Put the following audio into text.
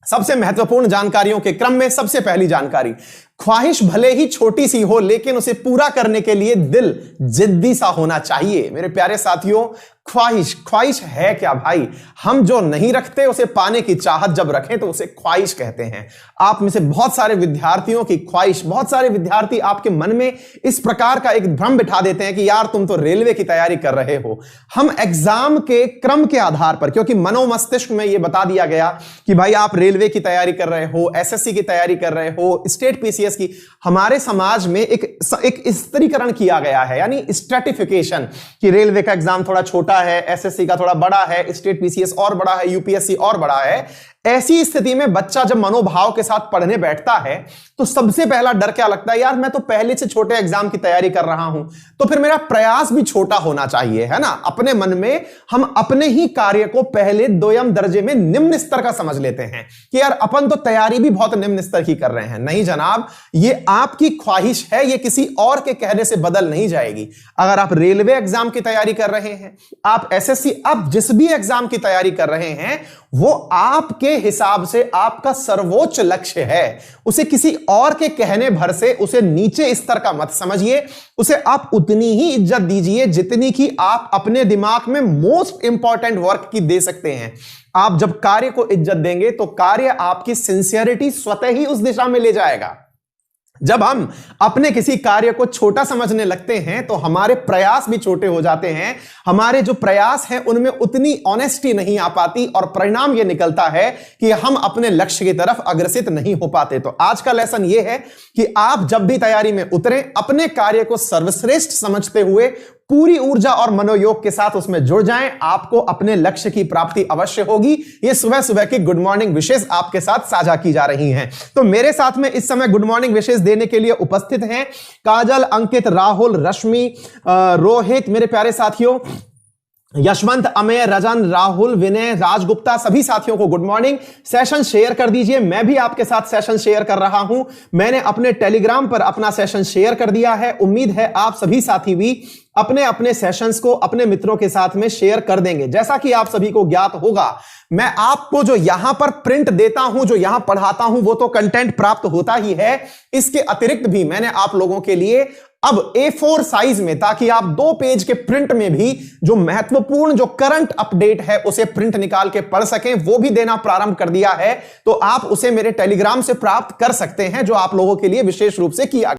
सबसे महत्वपूर्ण जानकारियों के क्रम में सबसे पहली जानकारी, ख्वाहिश भले ही छोटी सी हो लेकिन उसे पूरा करने के लिए दिल जिद्दी सा होना चाहिए। मेरे प्यारे साथियों, ख्वाहिश है क्या भाई? हम जो नहीं रखते उसे पाने की चाहत जब रखें तो उसे ख्वाहिश कहते हैं। आप में से बहुत सारे विद्यार्थियों की ख्वाहिश, बहुत सारे विद्यार्थी आपके मन में इस प्रकार का एक भ्रम बिठा देते हैं कि यार तुम तो रेलवे की तैयारी कर रहे हो। हम एग्जाम के क्रम के आधार पर, क्योंकि मनोमस्तिष्क में यह बता दिया गया कि भाई आप रेलवे की तैयारी कर रहे हो, एसएससी की तैयारी कर रहे हो, स्टेट पीसीएस की, हमारे समाज में एक स्तरीकरण किया गया है, यानी स्ट्रेटिफिकेशन, कि रेलवे का एग्जाम थोड़ा छोटा है, एसएससी का थोड़ा बड़ा है, स्टेट पीसीएस और बड़ा है, यूपीएससी और बड़ा है। ऐसी स्थिति में बच्चा जब मनोभाव के साथ पढ़ने बैठता है तो सबसे पहला डर क्या लगता है? यार मैं तो पहले से छोटे एग्जाम की तैयारी कर रहा हूं, तो फिर मेरा प्रयास भी छोटा होना चाहिए, है ना। अपने मन में हम अपने ही कार्य को पहले दोयम दर्जे में निम्न स्तर का समझ लेते हैं कि यार अपन तो तैयारी भी बहुत निम्न स्तर की कर रहे हैं। नहीं जनाब, ये आपकी ख्वाहिश है, ये किसी और के कहने से बदल नहीं जाएगी। अगर आप रेलवे एग्जाम की तैयारी कर रहे हैं, आप एसएससी, आप जिस भी एग्जाम की तैयारी कर रहे हैं, वो आपके हिसाब से आपका सर्वोच्च लक्ष्य है। उसे किसी और के कहने भर से उसे नीचे स्तर का मत समझिए, उसे आप उतनी ही इज्जत दीजिए जितनी कि आप अपने दिमाग में मोस्ट इंपॉर्टेंट वर्क की दे सकते हैं। आप जब कार्य को इज्जत देंगे तो कार्य आपकी सिंसियरिटी स्वतः ही उस दिशा में ले जाएगा। जब हम अपने किसी कार्य को छोटा समझने लगते हैं तो हमारे प्रयास भी छोटे हो जाते हैं, हमारे जो प्रयास हैं उनमें उतनी ऑनेस्टी नहीं आ पाती और परिणाम यह निकलता है कि हम अपने लक्ष्य की तरफ अग्रसित नहीं हो पाते। तो आज का लेसन यह है कि आप जब भी तैयारी में उतरें, अपने कार्य को सर्वश्रेष्ठ समझते हुए पूरी ऊर्जा और मनोयोग के साथ उसमें जुड़ जाएं। आपको अपने लक्ष्य की प्राप्ति अवश्य होगी। ये सुबह सुबह की गुड मॉर्निंग विशेष आपके साथ साझा की जा रही हैं। तो मेरे साथ में इस समय गुड मॉर्निंग विशेष देने के लिए उपस्थित हैं काजल, अंकित, राहुल, रश्मि, रोहित, मेरे प्यारे साथियों, यशवंत, अमेय, रजन, राहुल, विनय, राजगुप्ता, सभी साथियों को गुड मॉर्निंग। सेशन शेयर कर दीजिए। मैं भी आपके साथ सेशन शेयर कर रहा हूं। मैंने अपने टेलीग्राम पर अपना सेशन शेयर कर दिया है। उम्मीद है आप सभी साथी भी अपने अपने सेशंस को अपने मित्रों के साथ में शेयर कर देंगे। जैसा कि आप सभी को ज्ञात होगा, मैं आपको जो यहां पर प्रिंट देता हूं, जो यहां पढ़ाता हूं, वो तो कंटेंट प्राप्त होता ही है। इसके अतिरिक्त भी मैंने आप लोगों के लिए अब A4 साइज में, ताकि आप 2 पेज के प्रिंट में भी जो महत्वपूर्ण, जो करंट अपडेट है उसे प्रिंट निकाल के पढ़ सकें, वो भी देना प्रारंभ कर दिया है। तो आप उसे मेरे टेलीग्राम से प्राप्त कर सकते हैं, जो आप लोगों के लिए विशेष रूप से किया